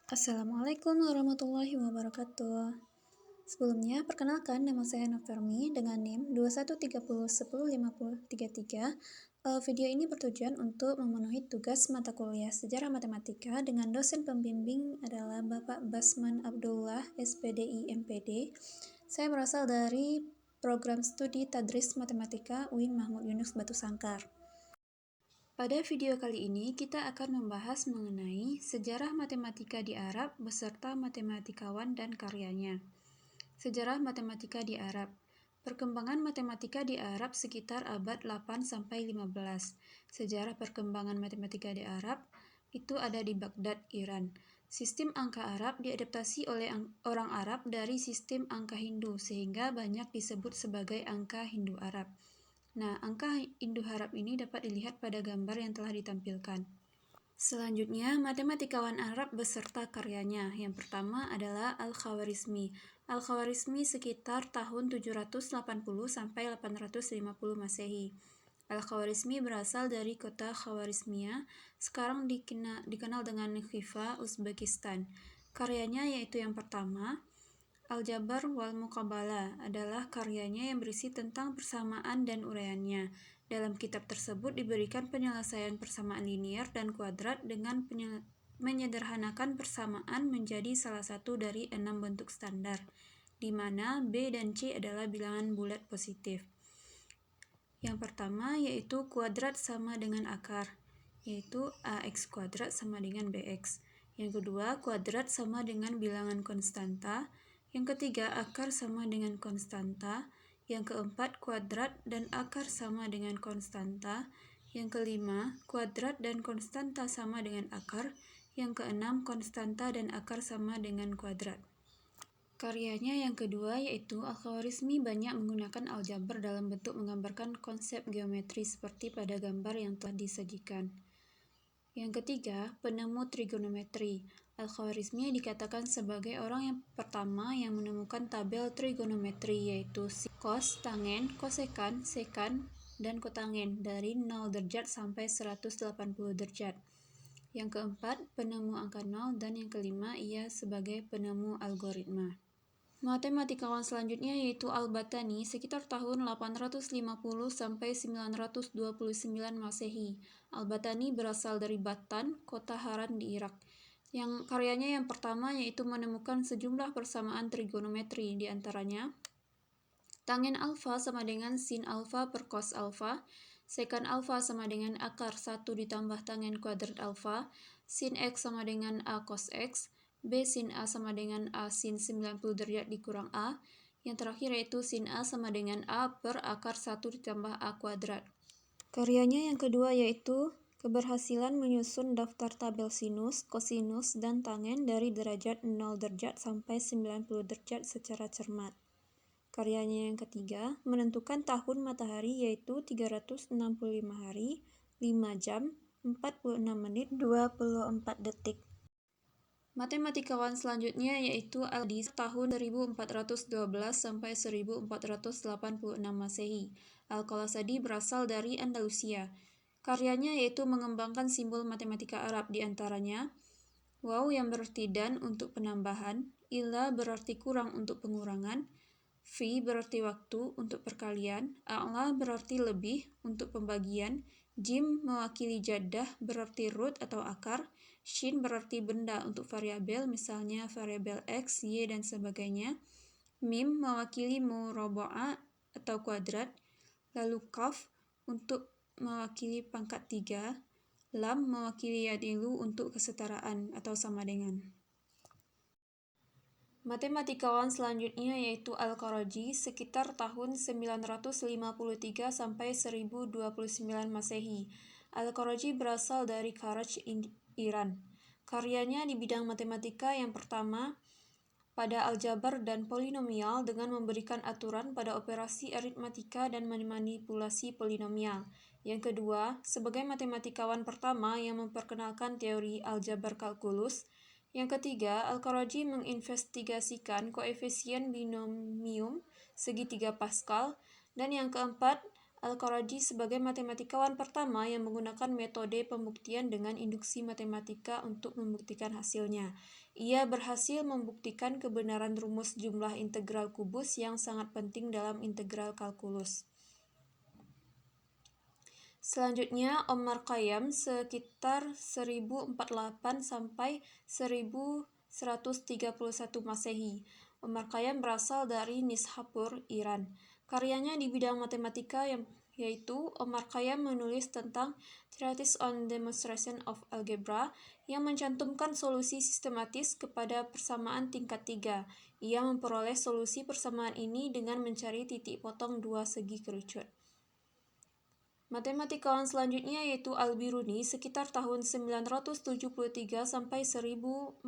Assalamualaikum warahmatullahi wabarakatuh. Sebelumnya, perkenalkan nama saya Novermi dengan NIM 2130105033. Video ini bertujuan untuk memenuhi tugas mata kuliah Sejarah Matematika dengan dosen pembimbing adalah Bapak Basman Abdullah, SPDI MPD. Saya berasal dari program studi Tadris Matematika UIN Mahmud Yunus Batu Sangkar. Pada video kali ini, kita akan membahas mengenai sejarah matematika di Arab beserta matematikawan dan karyanya. Sejarah matematika di Arab. Perkembangan matematika di Arab sekitar abad 8-15. Sejarah perkembangan matematika di Arab itu ada di Baghdad, Iran. Sistem angka Arab diadaptasi oleh orang Arab dari sistem angka Hindu sehingga banyak disebut sebagai angka Hindu Arab. Nah, angka Indo-Arab ini dapat dilihat pada gambar yang telah ditampilkan. Selanjutnya, matematikawan Arab beserta karyanya. Yang pertama adalah Al-Khawarizmi. Al-Khawarizmi sekitar tahun 780 sampai 850 Masehi. Al-Khawarizmi berasal dari kota Khawarizmia, sekarang dikenal dengan Khiva, Uzbekistan. Karyanya yaitu yang pertama, Al-Jabar wal Muqabalah adalah karyanya yang berisi tentang persamaan dan uraiannya. Dalam kitab tersebut diberikan penyelesaian persamaan linier dan kuadrat dengan menyederhanakan persamaan menjadi salah satu dari 6 bentuk standar, di mana B dan C adalah bilangan bulat positif. Yang pertama yaitu kuadrat sama dengan akar, yaitu AX kuadrat sama dengan BX. Yang kedua, kuadrat sama dengan bilangan konstanta. Yang ketiga, akar sama dengan konstanta. Yang keempat, kuadrat dan akar sama dengan konstanta. Yang kelima, kuadrat dan konstanta sama dengan akar. Yang keenam, konstanta dan akar sama dengan kuadrat. Karyanya yang kedua yaitu Al-Khawarizmi banyak menggunakan aljabar dalam bentuk menggambarkan konsep geometri seperti pada gambar yang telah disajikan. Yang ketiga, penemu trigonometri. Al-Khawarizmi dikatakan sebagai orang yang pertama yang menemukan tabel trigonometri yaitu cos, tangen, kosekan, sekan, dan kotangen dari 0 derajat sampai 180 derajat. Yang keempat, penemu angka 0, dan yang kelima, ia sebagai penemu algoritma. Matematikawan selanjutnya yaitu Al-Battani sekitar tahun 850 sampai 929 Masehi. Al-Battani berasal dari Batan, kota Haran di Irak. Yang karyanya yang pertama yaitu menemukan sejumlah persamaan trigonometri, di antaranya tangen alfa sama dengan sin alfa per cos alfa, sekan alfa sama dengan akar 1 ditambah tangen kuadrat alfa, sin x sama dengan a cos x, B sin A sama dengan A sin 90 derajat dikurang A. Yang terakhir yaitu sin A sama dengan A per akar 1 ditambah A kuadrat. Karyanya yang kedua yaitu keberhasilan menyusun daftar tabel sinus, kosinus, dan tangen dari derajat 0 derajat sampai 90 derajat secara cermat. Karyanya yang ketiga menentukan tahun matahari yaitu 365 hari, 5 jam, 46 menit, 24 detik. Matematikawan selanjutnya yaitu Al-Qadi tahun 1412 sampai 1486 Masehi. Al-Qalasadi berasal dari Andalusia. Karyanya yaitu mengembangkan simbol matematika Arab, di antaranya waw yang berarti dan untuk penambahan, ila berarti kurang untuk pengurangan, fi berarti waktu untuk perkalian, a'la berarti lebih untuk pembagian, jim mewakili jaddah berarti root atau akar, shin berarti benda untuk variabel, misalnya variabel x, y, dan sebagainya, mim mewakili murabba'a atau kuadrat, lalu kaf untuk mewakili pangkat 3, lam mewakili yadilu untuk kesetaraan atau sama dengan. Matematikawan selanjutnya yaitu Al-Karaji sekitar tahun 953 sampai 1029 Masehi. Al-Karaji berasal dari Karaj, Iran. Karyanya di bidang matematika yang pertama pada aljabar dan polinomial dengan memberikan aturan pada operasi aritmatika dan memanipulasi polinomial. Yang kedua, sebagai matematikawan pertama yang memperkenalkan teori aljabar kalkulus. Yang ketiga, Al-Karaji menginvestigasikan koefisien binomium segitiga Pascal. Dan yang keempat, Al-Karaji sebagai matematikawan pertama yang menggunakan metode pembuktian dengan induksi matematika untuk membuktikan hasilnya. Ia berhasil membuktikan kebenaran rumus jumlah integral kubus yang sangat penting dalam integral kalkulus. Selanjutnya, Omar Khayyam sekitar 1048 sampai 1131 Masehi. Omar Khayyam berasal dari Nishapur, Iran. Karyanya di bidang matematika yaitu Omar Khayyam menulis tentang Treatise on Demonstration of Algebra yang mencantumkan solusi sistematis kepada persamaan tingkat 3. Ia memperoleh solusi persamaan ini dengan mencari titik potong dua segi kerucut. Matematikawan selanjutnya yaitu Al-Biruni sekitar tahun 973 sampai 1048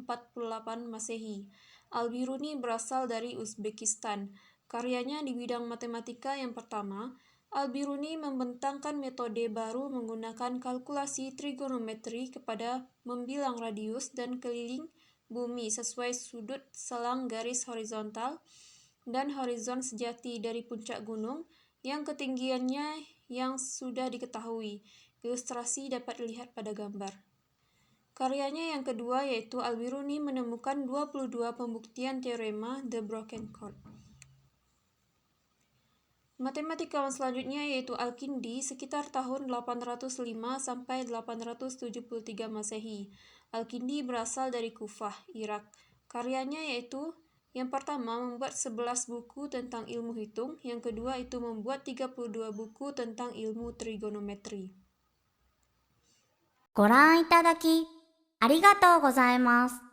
Masehi. Al-Biruni berasal dari Uzbekistan. Karyanya di bidang matematika yang pertama, Al-Biruni membentangkan metode baru menggunakan kalkulasi trigonometri kepada membilang radius dan keliling bumi sesuai sudut selang garis horizontal dan horizon sejati dari puncak gunung yang ketinggiannya yang sudah diketahui. Ilustrasi dapat dilihat pada gambar. Karyanya yang kedua yaitu Al-Biruni menemukan 22 pembuktian teorema The Broken Chord. Matematikawan selanjutnya yaitu Al-Kindi sekitar tahun 805 sampai 873 Masehi. Al-Kindi berasal dari Kufah, Irak. Karyanya yaitu yang pertama membuat 11 buku tentang ilmu hitung, yang kedua itu membuat 32 buku tentang ilmu trigonometri. ご覧いただきありがとうございます。